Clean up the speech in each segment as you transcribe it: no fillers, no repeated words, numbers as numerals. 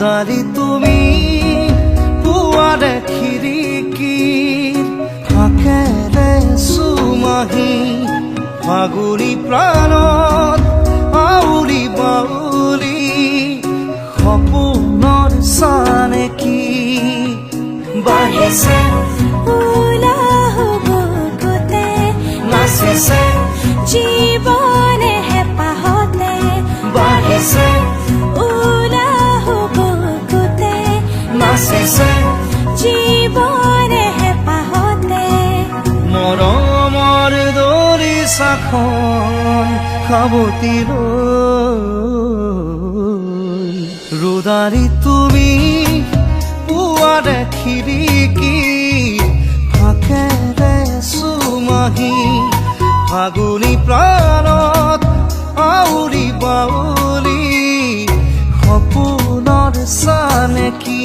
দাৰি তুমি পুয়াৰে খিৰিকীৰ ফাকেৰে সুমাহি ফাগুৰি প্ৰাণত আউৰি বাউলি সপোনৰ চানে কি বাঢ়িছে উলাহ বুকুতে নাচিছে জীৱনে হেঁপাহতে বাঢ়িছে উলাহ বুকুতে নাচিছে জীৱনে হেঁপাহতে মৰমৰ দৰিচাখন সাৱটি লৈ ৰোদাৰি তুমি পুৱাৰে খিৰিকীৰ ফাকেৰে সুমাহি ফাগুনি প্ৰাণত আউৰি বাউলি সপোনৰ চানে কি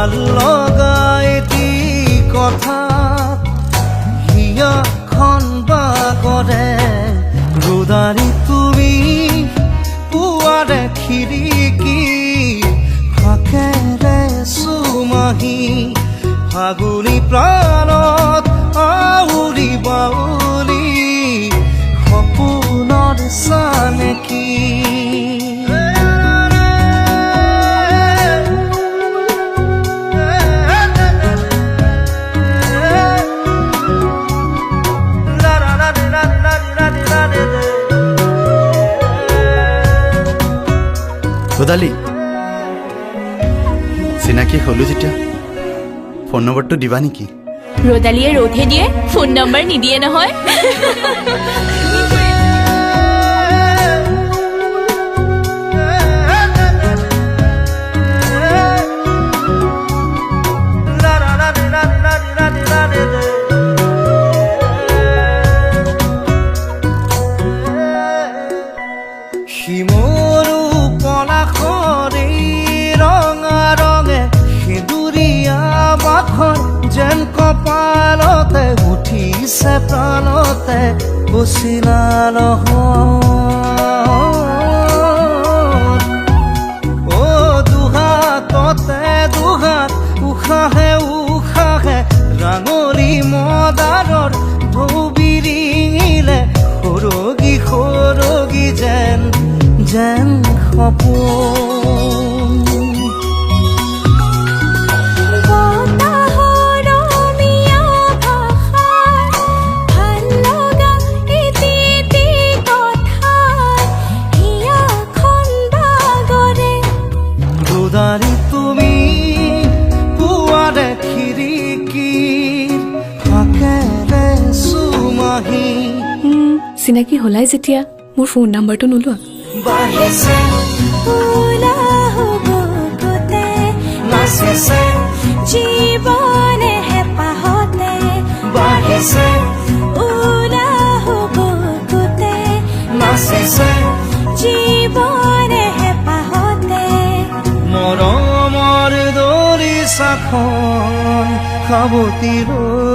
ভাল লগা এটি কথাত হিয়াখন বাগৰে ৰোদাৰি তুমি পুৱাৰে খিৰিকীৰ ফাকেৰে সুমাহি ফাগুনি প্ৰাণত আউৰি বাউলি সপোনৰ চানে কি ৰোদালি চিনাকি হলো যেতিয়া ফোন নম্বৰটো দিবা নেকি ৰোদালিয়ে ৰোধে দিয়ে ফোন নম্বৰ নিদিয়ে নহয় শিমৰু পলাশৰে ৰঙা ৰঙে সিঁদুৰীয়া বাখন যেন কপালতে উঠিছে প্ৰাণতে পচিলা অ দুহাততে দুহাত উশাহে উশাহে ৰাঙলী মদাৰৰ ঢৌ বিৰিঙিলে সৰগী সৰগী যেন সপোন ৰোদাৰি তুমি পুৱাৰে খিৰিকীৰ ফাকেৰে সুমাহি চিনাকি হলাই যেতিয়া মোৰ ফোন নম্বৰটো নোলোৱা বাঢ়িছে উলাহ বুকুতে নাচিছে জীৱনে হেঁপাহতে বাঢ়িছে উলাহ বুকুতে আকাশখন সাৱতি ৰৈ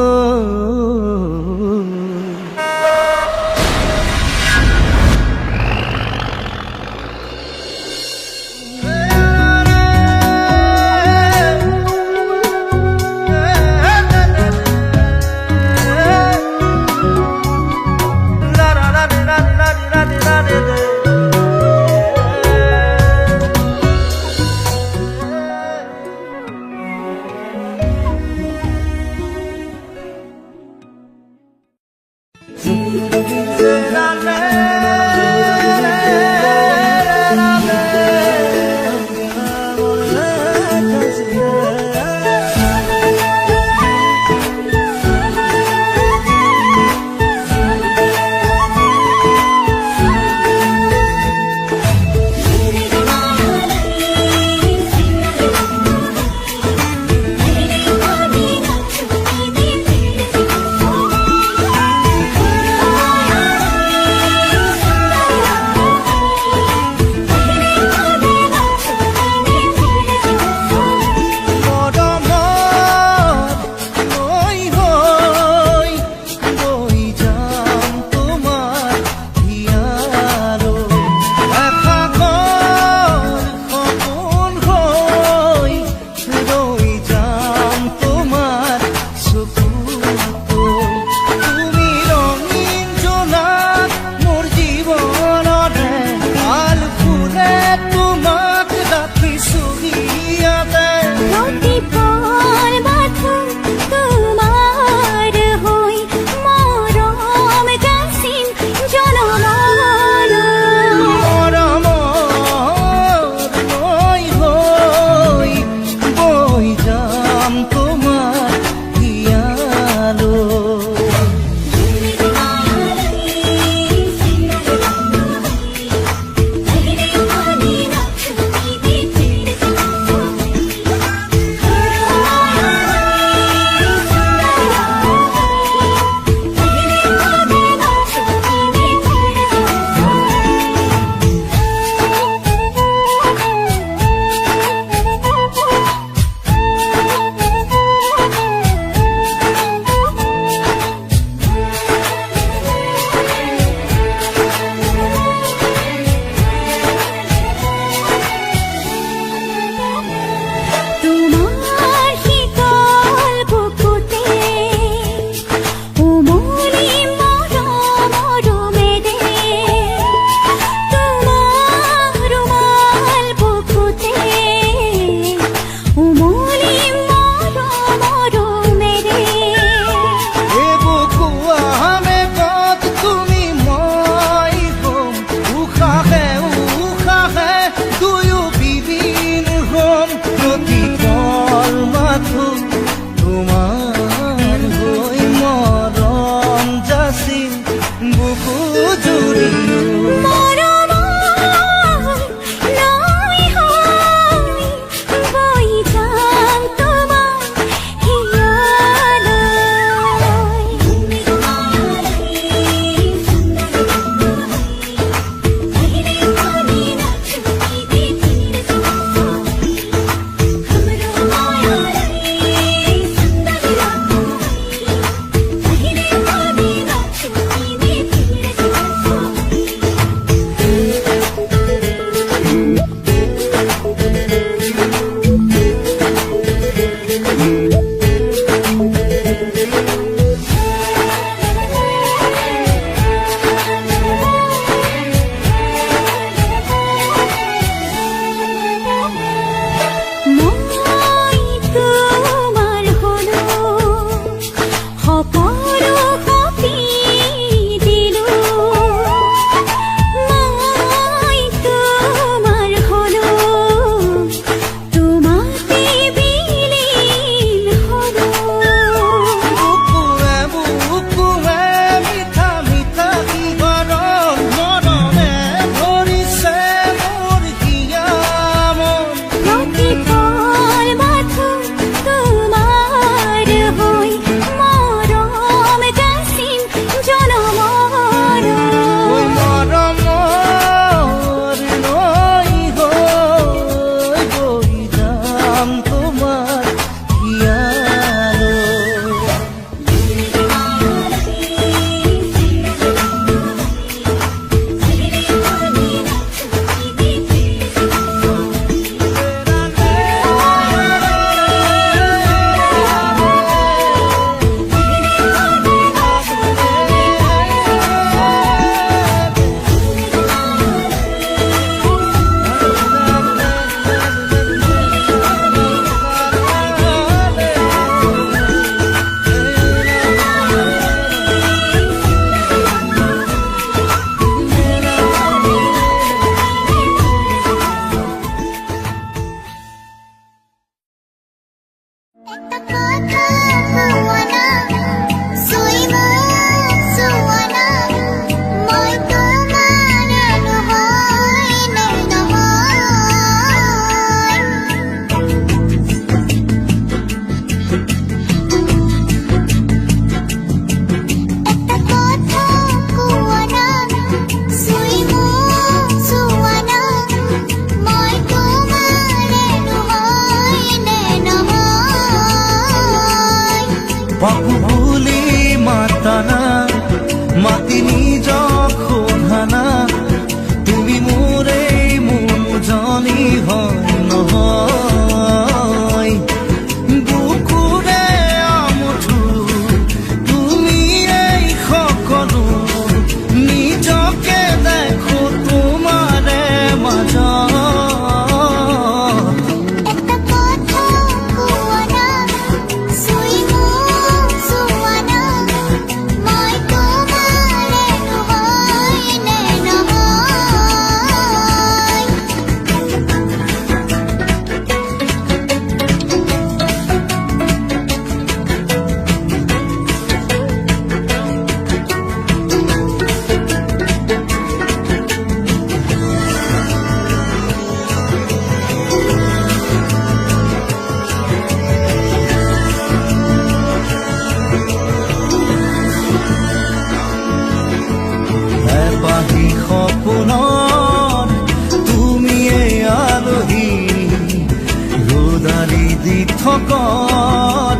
দীপকৰ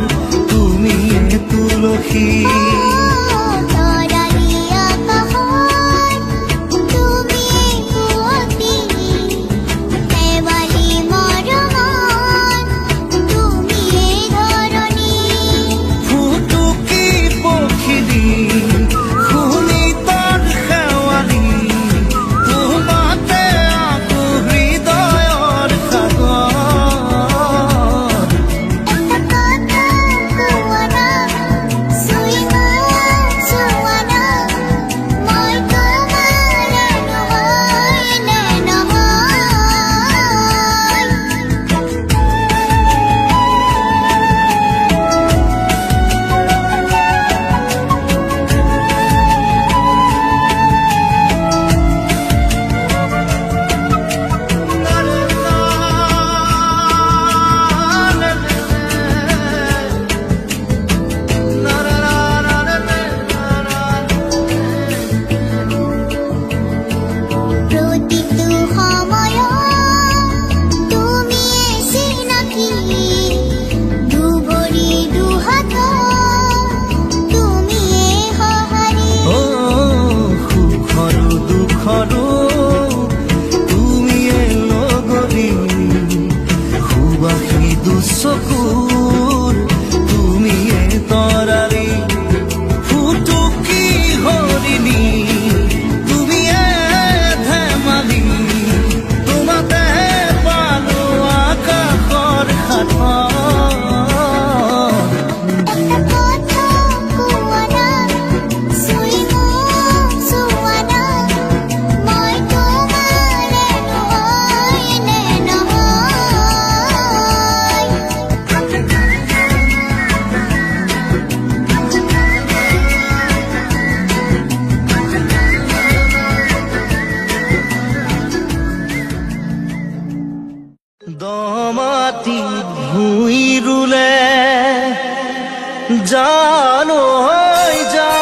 তুমিয়ে তুলসী তৰালি আকাশত তুমিয়ে শুৱতি, শেৱালি মৰমত তুমিয়ে ধৰণী। ফুটুকি পখিলী শুনি তাৰ শেৱালি তোমাতে আকো হৃদয়ৰ সাগৰ এটা কথা কোৱা না, চুই মোক চোৱা না, মই তোমাৰে নহয় নে নহয়। প্ৰতিটো সময়ত তুমিয়ে চিনাকি, দুভৰি দুহাতত তুমিয়ে সঁহাৰি। সুখৰো দুখৰো তুমিয়ে লগৰী সুবাসী দুচকুৰ তুমিয়ে তৰাৰী ফুটুকি হৰিণী তুমিয়ে ধেমালি তোমাতে পালো আকাশৰ সাঁথৰ এটা কথা কোৱা না, চুই মোক চোৱা না, মই তোমাৰে নহয় নে নহয়। দমাটি ভুই ৰুলে জানো হৈ যা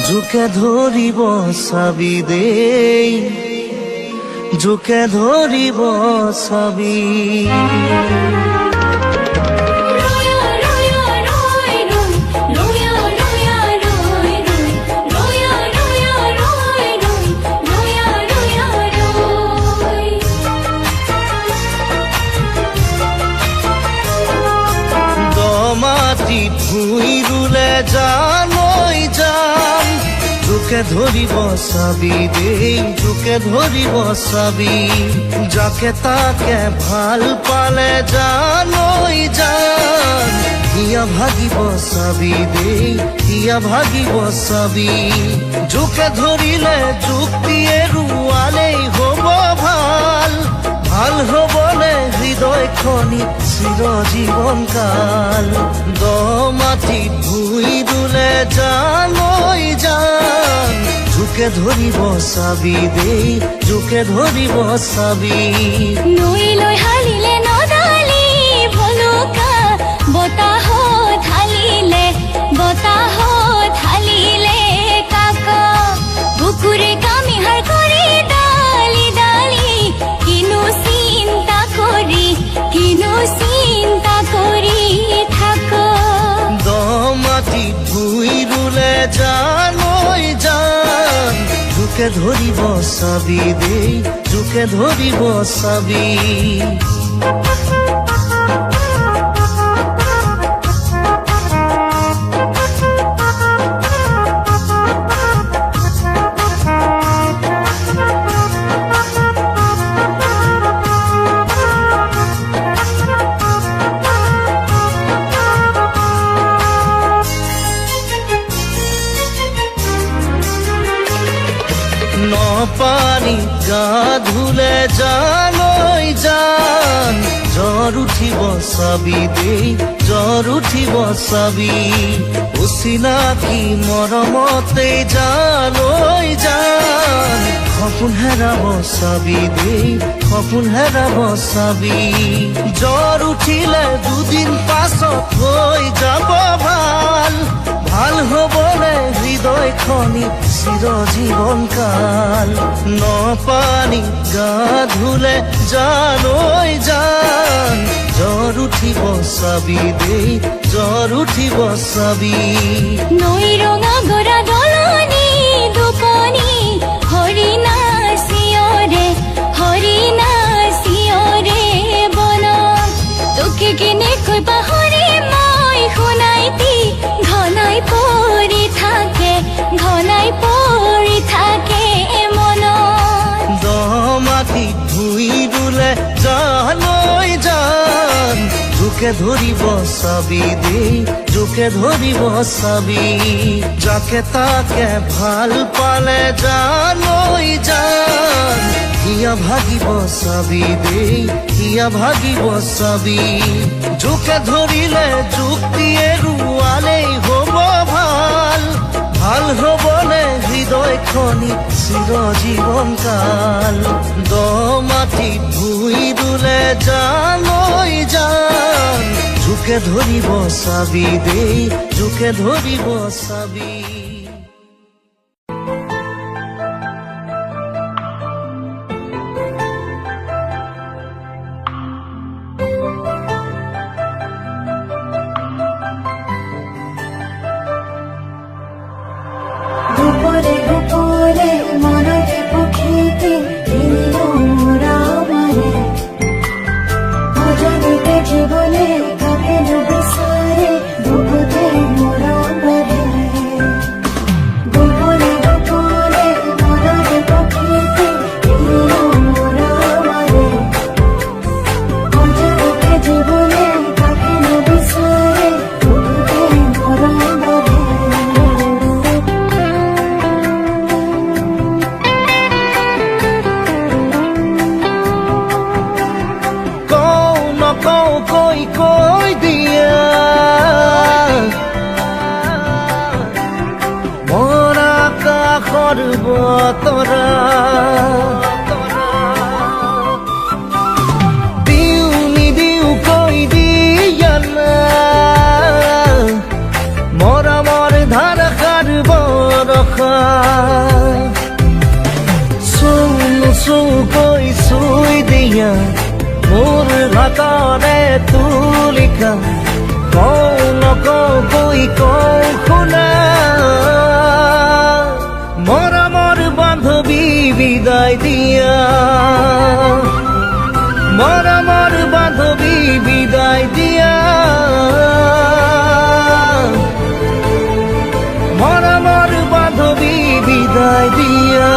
জোকে ধৰিব চাবি দেই জোকে ধৰিব চাবি ৰোয়া ৰোয়া ৰোয় ৰোয়, ৰোয়া ৰোয়া ৰোয় ৰোয়, ৰোয়া ৰোয়া ৰোয় ৰোয়, ৰোয়া ৰোয়া ৰোয়। দমাটিত ভুই ৰুলে জানৈ যাম জোকে ধৰিব চাবি দেই জোকে ধৰিব চাবি যাকে তাকে ভাল পালে জানৈ যাম হিয়া ভাগিব চাবি দেই হিয়া ভাগিব চাবি জোকে ধৰিলে যুক্তিয়ে ৰুৱালেই হ'ব ভাল ভাল হ'বলে হৃদয়খনি চিৰজীৱন কাল দমাটিত ভুই ৰুলে জানৈ যাম জোকে ধৰিব চাবি দেই জোকে ধৰিব চাবি নৈলৈ হালিলে নদালি ভলুকা বতাহত হালিলে বতাহত হালিলে কাকা বুকুৰে কামিহাৰ কৰি ডালি ডালি কিনো চিন্তা কৰি থাক দমাটিত ভুই ৰুলে জানৈ যাম জোকে ধৰিব চাবি দেই জোকে ধৰিব চাবি নপানী গা ধুলে জানৈ জান জ্বৰ উঠিব চাবি দেই জ্বৰ উঠিব চাবি অচিনাকি মৰমতে জানৈ জান সপোন হেৰাব চাবি দেই সপোন হেৰাব চাবি জ্বৰ উঠিলে দুদিন পাছত হৈ যাব ভাল ভাল হবলে হৃদয়খনি চিৰজীৱন কাল নপানী গা ধুলে জানৈ জান জ্বৰ উঠিব চাবি দেই জ্বৰ উঠিব চাবি নৈ ৰঙা গৰা দলনি দুপনি হৰিণা চিঞৰে বন তোকে কেনেকৈ পাহৰি মই শুনাইতি ঘনাই পৰি থাকে মনত দ মাটি ধুই ৰুলে জানৈ জান জোকে ধৰিব চাবি দেই জোকে ধৰিব চাবি যাকে তাকে ভাল পালে জানৈ জান হিয়া ভাগিব চাবি দেই হিয়া ভাগিব চাবি জোকে ধৰিলে যুক্তিয়ে ৰুৱালেই হ'ব ভাল ভাল হবলে হৃদয়খনি চিৰজীৱন কাল দ মাটি ধুই ৰুলে জানৈ জান জোকে ধৰিব চাবি দেই জোকে ধৰিব চাবি গোপনে গোপনে মনতে পক্ষীতে রামারে অজানিতে জীবনে কাকে বিচারে বুকুতে মরমরে গোপনে গোপনে মনতে পক্ষীতে রামারে অজানিতে জীবনে কাকে বিচারে বুকুতে মরমরে কৈ দিয়া মোৰ আকাশৰ বতৰা দিও নিদিও কৈ দিয়া না মৰমৰ ধাৰাসাৰ বৰষা কৈ চুই দিয়া মোৰ হাতৰে তুলিকা কওঁ নকওঁ কৈ কওঁ শুনা মৰমৰ বান্ধৱী বিদায় দিয়া মৰমৰ বান্ধৱী বিদায় দিয়া মৰমৰ বান্ধৱী বিদায় দিয়া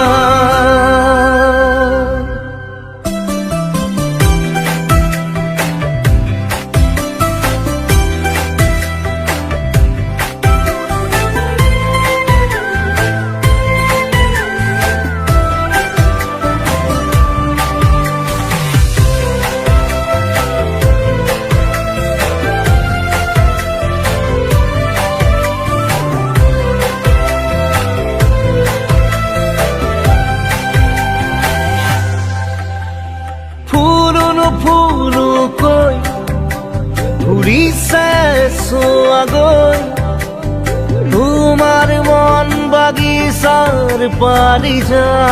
ফুলকৈ ঘূৰিছে চোৱাগৈ তোমাৰ মন বাগিচাৰ পাৰিজাত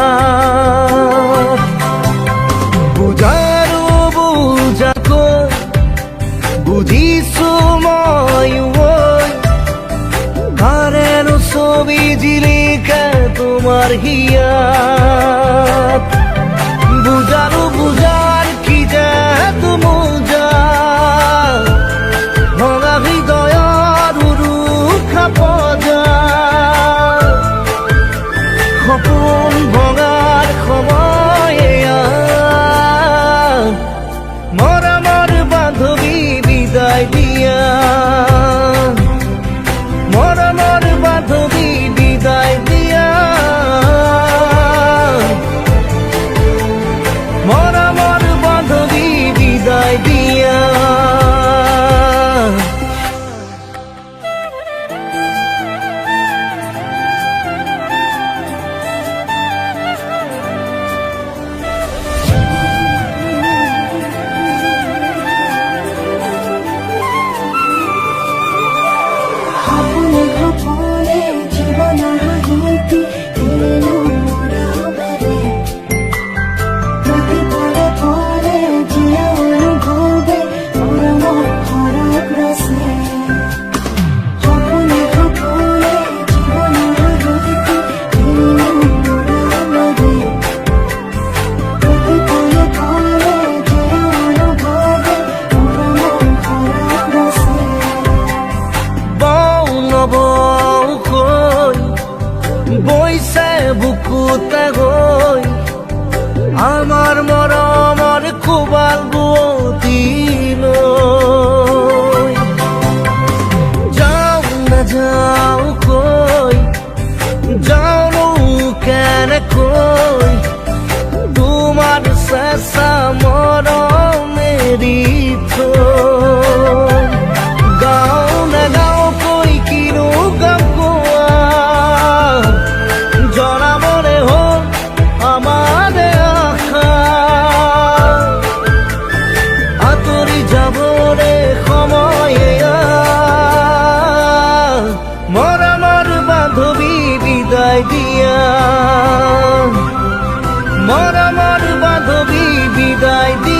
বুজাৰো বুজাকৈ বুজিছো ময়ো কাৰেনো ছবি জিলিকে তোমাৰ হিয়াত বুজাৰো বুজাৰ কি যে তুমুজা ভঙা হৃদয়ৰ উৰুখা পজা সপোন ভঙাৰ সময় মৰমৰ বান্ধৱী বিদায় দিয়া মৰমৰ বান্ধৱী বিদায় দিয়া মৰমৰ বান্ধৱী বিদায় গৈছে বুকুতে গৈ আমাৰ মৰমৰ কোবাল বুৱতীলৈ যাওঁ নাযাওঁ কৈ যাওঁনো কেনেকৈ তোমাৰ চেঁচা মৰম এৰি থৈ গাওঁ নাগাওঁ কৈ কিনো গাম কোৱা জনাবলে হ'ল আমাৰে আশা আঁতৰি যাবলে সময় এয়া মৰমৰ বান্ধৱী বিদায় দিয়া মৰমৰ বান্ধৱী বিদায় দিয়া